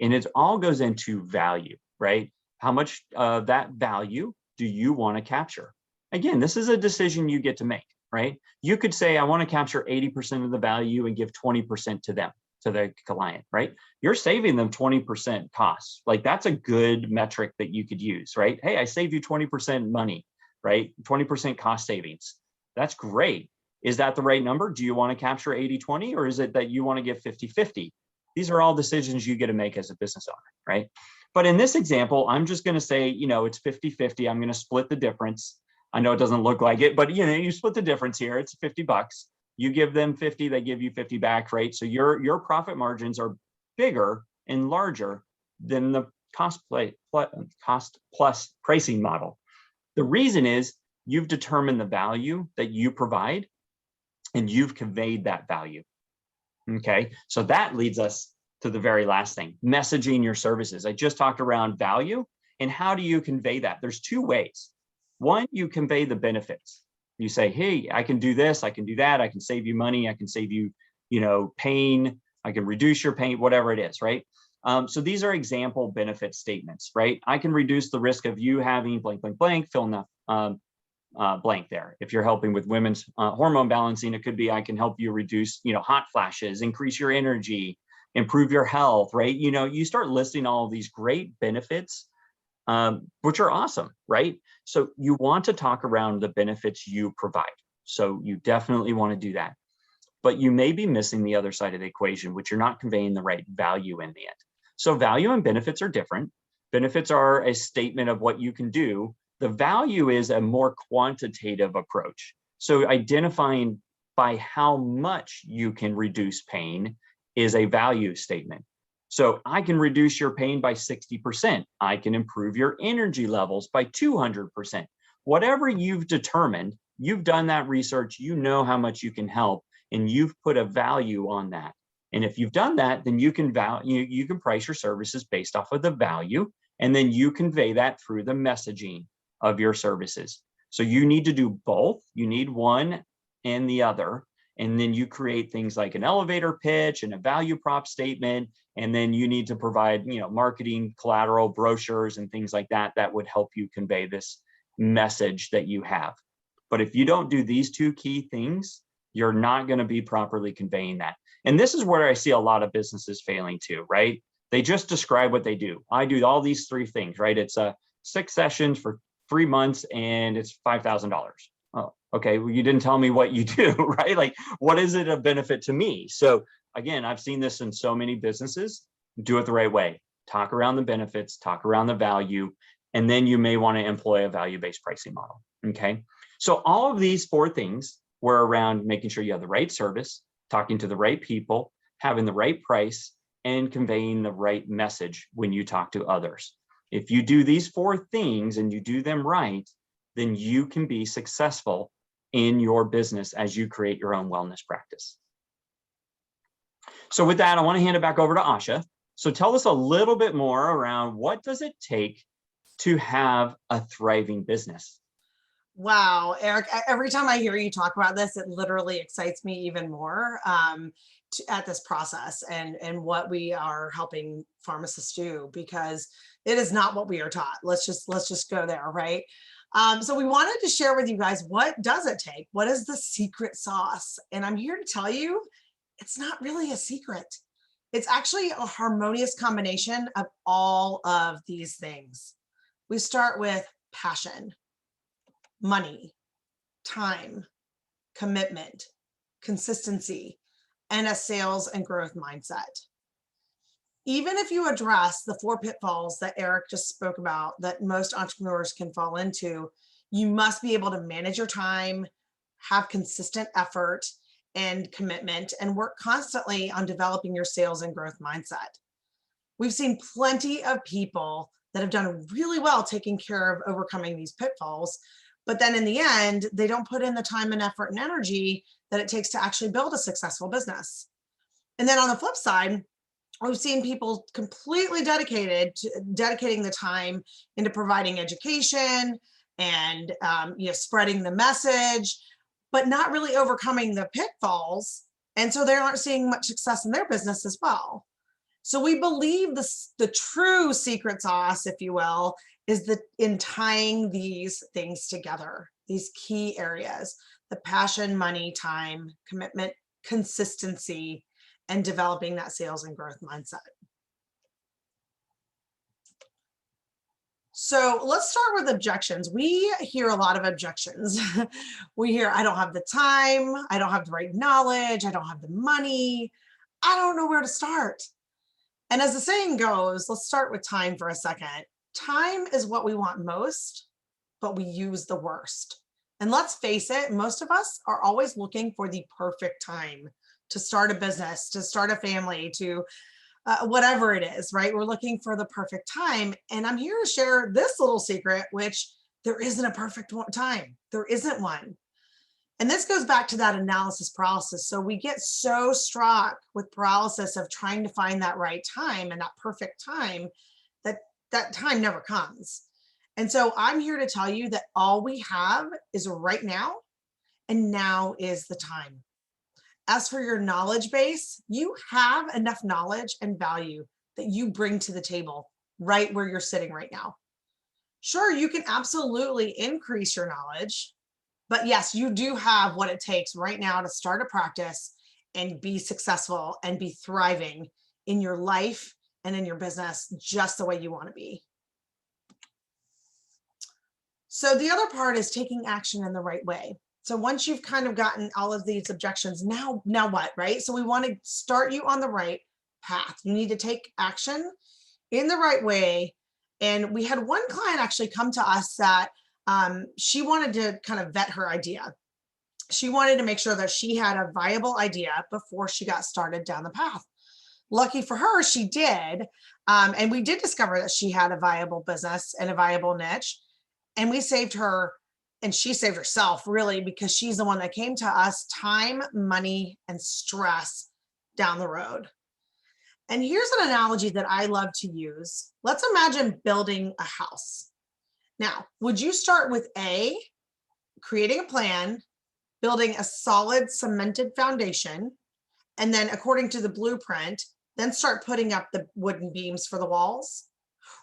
And it all goes into value, right? How much of that value do you want to capture? Again, this is a decision you get to make, right? You could say, I want to capture 80% of the value and give 20% to them, to the client, right? You're saving them 20% costs. Like that's a good metric that you could use, right? Hey, I saved you 20% money, right? 20% cost savings. That's great. Is that the right number? Do you want to capture 80-20, or is it that you want to give 50-50? These are all decisions you get to make as a business owner, right? But in this example, I'm just going to say, it's 50-50. I'm going to split the difference. I know it doesn't look like it, but you split the difference here. It's 50 bucks. You give them 50, they give you 50 back, right? So your profit margins are bigger and larger than the cost plus pricing model. The reason is you've determined the value that you provide and you've conveyed that value. Okay, so that leads us to the very last thing, messaging your services. I just talked around value and how do you convey that? There's two ways. One, you convey the benefits. You say, hey, I can do this, I can do that, I can save you money, I can save you, pain, I can reduce your pain, whatever it is, right? So these are example benefit statements, right? I can reduce the risk of you having blank, blank, blank, fill in the blank there. If you're helping with women's hormone balancing, it could be, I can help you reduce, hot flashes, increase your energy, improve your health, right? You start listing all of these great benefits, which are awesome, right? So you want to talk around the benefits you provide. So you definitely want to do that. But you may be missing the other side of the equation, which you're not conveying the right value in the end. So value and benefits are different. Benefits are a statement of what you can do. The value is a more quantitative approach. So identifying by how much you can reduce pain is a value statement. So I can reduce your pain by 60%. I can improve your energy levels by 200%. Whatever you've determined, you've done that research, you know how much you can help, and you've put a value on that. And if you've done that, then you can price your services based off of the value, and then you convey that through the messaging of your services. So you need to do both. You need one and the other. And then you create things like an elevator pitch and a value prop statement. And then you need to provide, marketing collateral, brochures, and things like that that would help you convey this message that you have. But if you don't do these two key things, you're not going to be properly conveying that. And this is where I see a lot of businesses failing too, right? They just describe what they do. I do all these three things, right? It's 6 sessions for 3 months and it's $5,000. Oh, okay. Well, you didn't tell me what you do, right? Like, what is it of benefit to me? So again, I've seen this in so many businesses. Do it the right way. Talk around the benefits, talk around the value, and then you may want to employ a value-based pricing model. Okay. So all of these 4 things were around making sure you have the right service, talking to the right people, having the right price, and conveying the right message when you talk to others. If you do these 4 things and you do them right, then you can be successful in your business as you create your own wellness practice. So with that, I want to hand it back over to Asha. So tell us a little bit more around what does it take to have a thriving business? Wow, Eric, every time I hear you talk about this, it literally excites me even more at this process and what we are helping pharmacists do, because it is not what we are taught. Let's just go there, right? So we wanted to share with you guys, what does it take? What is the secret sauce? And I'm here to tell you, it's not really a secret. It's actually a harmonious combination of all of these things. We start with passion, money, time, commitment, consistency, and a sales and growth mindset. Even if you address the 4 pitfalls that Eric just spoke about that most entrepreneurs can fall into, you must be able to manage your time, have consistent effort and commitment, and work constantly on developing your sales and growth mindset. We've seen plenty of people that have done really well taking care of overcoming these pitfalls, but then in the end, they don't put in the time and effort and energy that it takes to actually build a successful business. And then on the flip side, we've seen people completely dedicating the time into providing education and spreading the message, but not really overcoming the pitfalls. And so they aren't seeing much success in their business as well. So we believe the true secret sauce, if you will, is in tying these things together, these key areas: the passion, money, time, commitment, consistency, and developing that sales and growth mindset. So let's start with objections. We hear a lot of objections. We hear, I don't have the time, I don't have the right knowledge, I don't have the money, I don't know where to start. And as the saying goes, let's start with time for a second. Time is what we want most, but we use the worst. And let's face it, most of us are always looking for the perfect time to start a business, to start a family, to whatever it is, right? We're looking for the perfect time. And I'm here to share this little secret, which there isn't a perfect time. There isn't one. And this goes back to that analysis paralysis. So we get so struck with paralysis of trying to find that right time and that perfect time that time never comes. And so I'm here to tell you that all we have is right now, and now is the time. As for your knowledge base, you have enough knowledge and value that you bring to the table right where you're sitting right now. Sure, you can absolutely increase your knowledge, but yes, you do have what it takes right now to start a practice and be successful and be thriving in your life and in your business just the way you want to be. So the other part is taking action in the right way. So once you've kind of gotten all of these objections, now what, right? So we want to start you on the right path. You need to take action in the right way. And we had one client actually come to us that she wanted to kind of vet her idea. She wanted to make sure that she had a viable idea before she got started down the path. Lucky for her, she did. And we did discover that she had a viable business and a viable niche. And we saved her, and she saved herself really, because she's the one that came to us, time, money, and stress down the road. And here's an analogy that I love to use. Let's imagine building a house. Now, would you start with A, creating a plan, building a solid cemented foundation, and then according to the blueprint, then start putting up the wooden beams for the walls?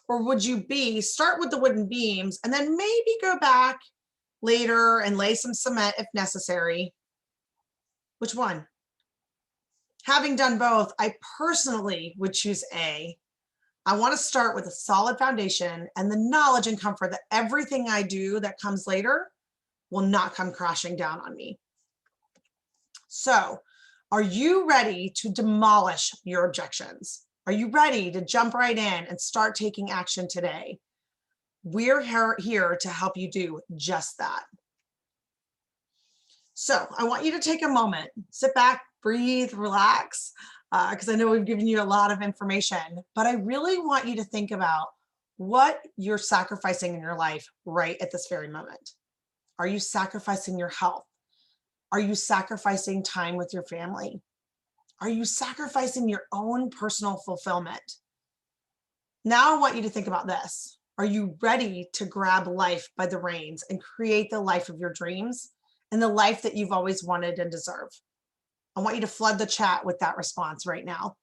Or would you B, start with the wooden beams and then maybe go back later and lay some cement if necessary? Which one? Having done both, I personally would choose A, I want to start with a solid foundation and the knowledge and comfort that everything I do that comes later will not come crashing down on me. So, are you ready to demolish your objections? Are you ready to jump right in and start taking action today? We're here to help you do just that. So I want you to take a moment, sit back, breathe, relax, because I know we've given you a lot of information, but I really want you to think about what you're sacrificing in your life right at this very moment. Are you sacrificing your health? Are you sacrificing time with your family? Are you sacrificing your own personal fulfillment? Now I want you to think about this. Are you ready to grab life by the reins and create the life of your dreams and the life that you've always wanted and deserve? I want you to flood the chat with that response right now.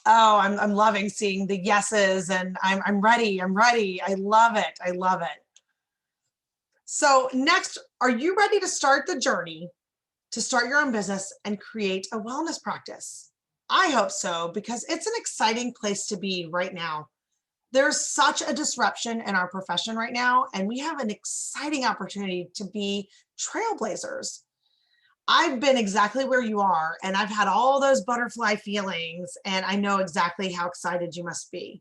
Oh, I'm loving seeing the yeses, and I'm ready. I love it. I love it. So next, are you ready to start the journey to start your own business and create a wellness practice? I hope so, because it's an exciting place to be right now. There's such a disruption in our profession right now, and we have an exciting opportunity to be trailblazers. I've been exactly where you are, and I've had all those butterfly feelings, and I know exactly how excited you must be.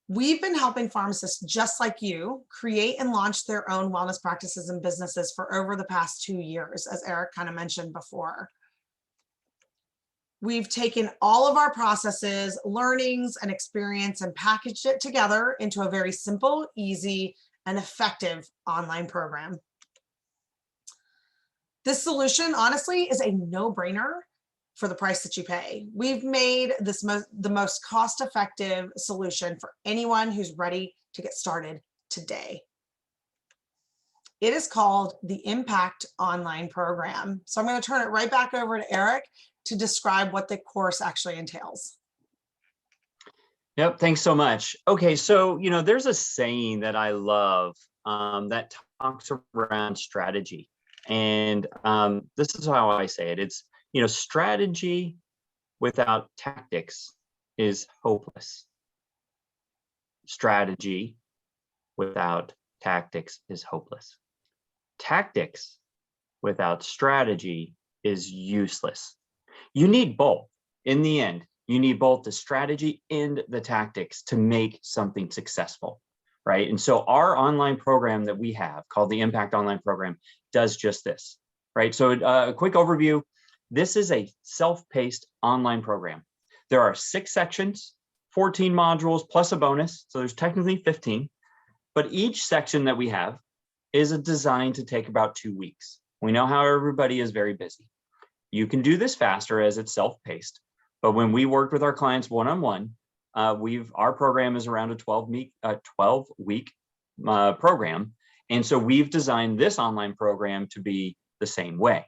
We've been helping pharmacists just like you create and launch their own wellness practices and businesses for over the past 2 years, as Eric kind of mentioned before. We've taken all of our processes, learnings, and experience and packaged it together into a very simple, easy, and effective online program. This solution, honestly, is a no-brainer for the price that you pay. We've made this the most cost-effective solution for anyone who's ready to get started today. It is called the Impact Online Program. So I'm going to turn it right back over to Eric to describe what the course actually entails. Yep, thanks so much. Okay, so there's a saying that I love that talks around strategy, and this is how I say it. It's strategy without tactics is hopeless. Strategy without tactics is hopeless. Tactics without strategy is useless. You need both. In the end, you need both the strategy and the tactics to make something successful, right? And so our online program that we have called the Impact Online Program does just this, right? So a quick overview. This is a self-paced online program. There are 6 sections, 14 modules plus a bonus. So there's technically 15, but each section that we have is designed to take about 2 weeks. We know how everybody is very busy. You can do this faster as it's self-paced, but when we worked with our clients one-on-one, our program is around a 12-week program, and so we've designed this online program to be the same way.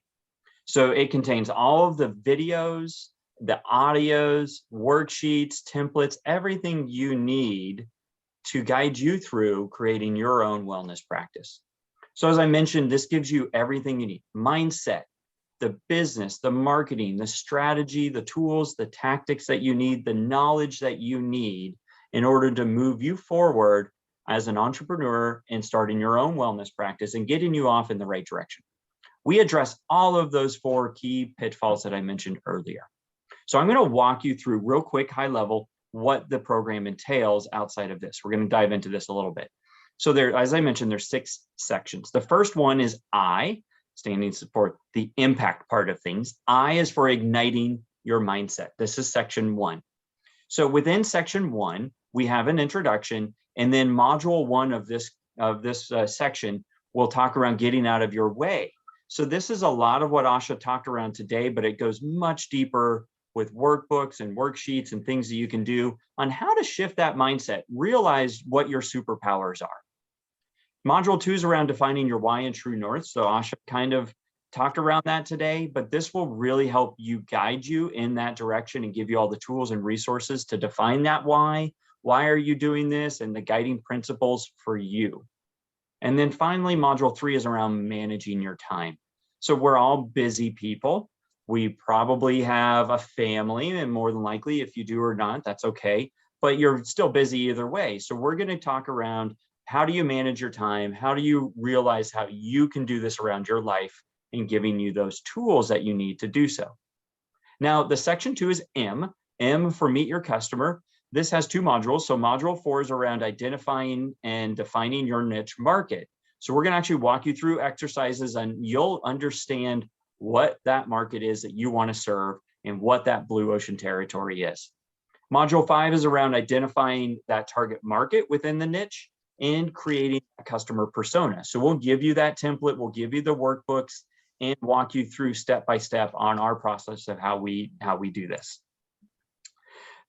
So it contains all of the videos, the audios, worksheets, templates, everything you need to guide you through creating your own wellness practice. So as I mentioned, this gives you everything you need: mindset, the business, the marketing, the strategy, the tools, the tactics that you need, the knowledge that you need in order to move you forward as an entrepreneur and starting your own wellness practice and getting you off in the right direction. We address all of those 4 key pitfalls that I mentioned earlier. So I'm going to walk you through real quick, high level, what the program entails outside of this. We're going to dive into this a little bit. So there, as I mentioned, there's 6 sections. The first one is I, standing for the impact part of things. I is for igniting your mindset. This is section 1. So within section 1, we have an introduction, and then module 1 of this section will talk around getting out of your way. So this is a lot of what Asha talked around today, but it goes much deeper with workbooks and worksheets and things that you can do on how to shift that mindset, realize what your superpowers are. Module 2 is around defining your why and true north. So Asha kind of talked around that today, but this will really help you guide you in that direction and give you all the tools and resources to define that why. Why are you doing this? And the guiding principles for you. And then finally, module 3 is around managing your time. So we're all busy people. We probably have a family, and more than likely, if you do or not, that's okay, but you're still busy either way. So we're going to talk around how do you manage your time? How do you realize how you can do this around your life, and giving you those tools that you need to do so. Now, the section 2 is M for meet your customer. This has 2 modules. So module 4 is around identifying and defining your niche market. So we're going to actually walk you through exercises, and you'll understand what that market is that you want to serve and what that blue ocean territory is. Module 5 is around identifying that target market within the niche and creating a customer persona. So we'll give you that template, we'll give you the workbooks, and walk you through step by step on our process of how we do this.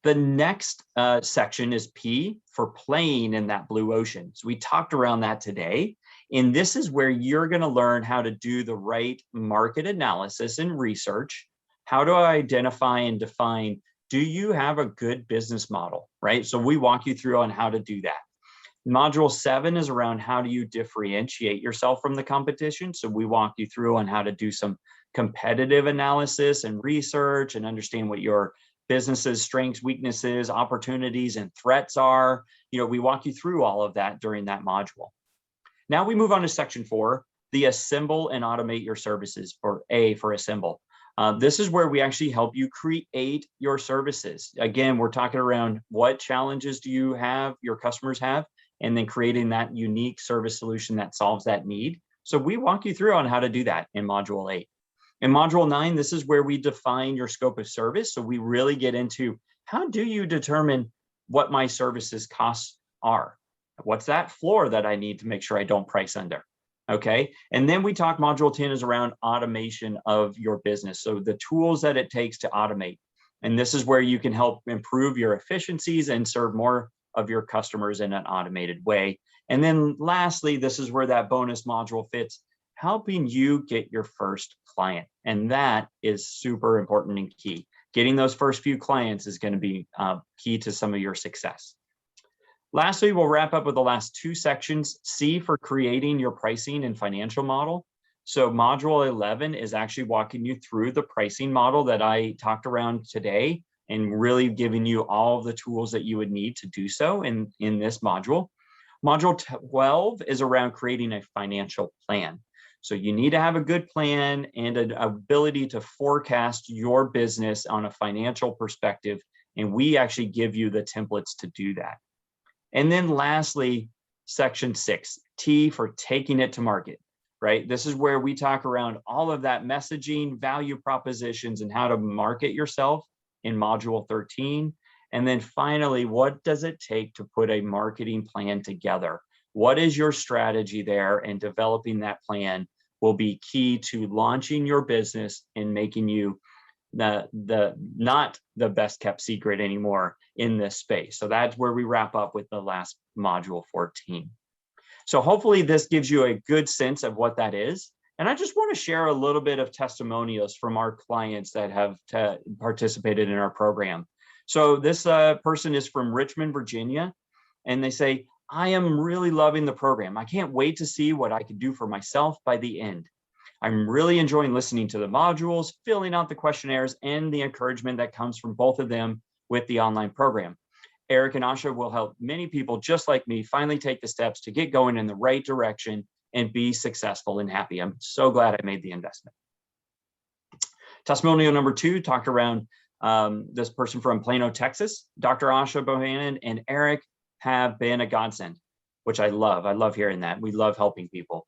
The next section is P for playing in that blue ocean. So we talked around that today, and this is where you're going to learn how to do the right market analysis and research. How do I identify and define, do you have a good business model, right? So we walk you through on how to do that. Module 7 is around how do you differentiate yourself from the competition. So we walk you through on how to do some competitive analysis and research and understand what your business's strengths, weaknesses, opportunities, and threats are. We walk you through all of that during that module. Now we move on to section 4, the assemble and automate your services, or A for assemble. This is where we actually help you create your services. Again, we're talking around what challenges do you have, your customers have, and then creating that unique service solution that solves that need. So we walk you through on how to do that in module 8. In module 9, this is where we define your scope of service. So we really get into how do you determine what my services costs are? What's that floor that I need to make sure I don't price under? Okay. And then we talk, module 10 is around automation of your business. So the tools that it takes to automate. And this is where you can help improve your efficiencies and serve more of your customers in an automated way. And then lastly, this is where that bonus module fits, helping you get your first client. And that is super important and key. Getting those first few clients is going to be key to some of your success. Lastly, we'll wrap up with the last 2 sections, C for creating your pricing and financial model. So module 11 is actually walking you through the pricing model that I talked around today, and really giving you all of the tools that you would need to do so in this module. Module 12 is around creating a financial plan. So you need to have a good plan and an ability to forecast your business on a financial perspective, and we actually give you the templates to do that. And then lastly, section 6, T for taking it to market, right? This is where we talk around all of that messaging, value propositions, and how to market yourself in module 13. And then finally, what does it take to put a marketing plan together? What is your strategy there? And developing that plan will be key to launching your business and making you not the best kept secret anymore in this space. So that's where we wrap up with the last module 14. So hopefully this gives you a good sense of what that is. And I just want to share a little bit of testimonials from our clients that have participated in our program. So this person is from Richmond, Virginia, and they say, I am really loving the program. I can't wait to see what I can do for myself by the end. I'm really enjoying listening to the modules, filling out the questionnaires, and the encouragement that comes from both of them with the online program. Eric and Asha will help many people just like me finally take the steps to get going in the right direction and be successful and happy. I'm so glad I made the investment. Testimonial number 2 talked around this person from Plano, Texas. Dr. Asha Bohannon and Eric have been a godsend, which I love. I love hearing that. We love helping people.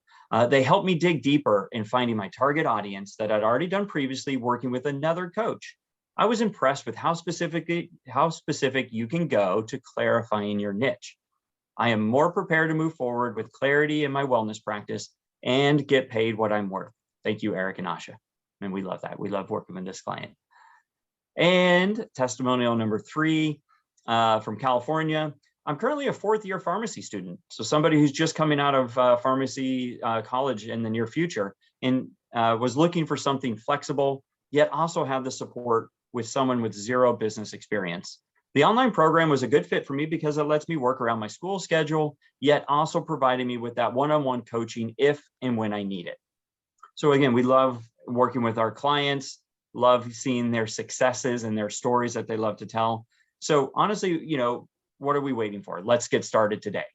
They helped me dig deeper in finding my target audience that I'd already done previously working with another coach. I was impressed with how specific you can go to clarifying your niche. I am more prepared to move forward with clarity in my wellness practice and get paid what I'm worth. Thank you, Eric and Asha. And we love that. We love working with this client. And testimonial number 3 from California. I'm currently a 4th-year pharmacy student. So somebody who's just coming out of pharmacy college in the near future, and was looking for something flexible, yet also have the support with someone with 0 business experience. The online program was a good fit for me because it lets me work around my school schedule, yet also providing me with that one-on-one coaching if and when I need it. So again, we love working with our clients, love seeing their successes and their stories that they love to tell. So honestly, what are we waiting for? Let's get started today.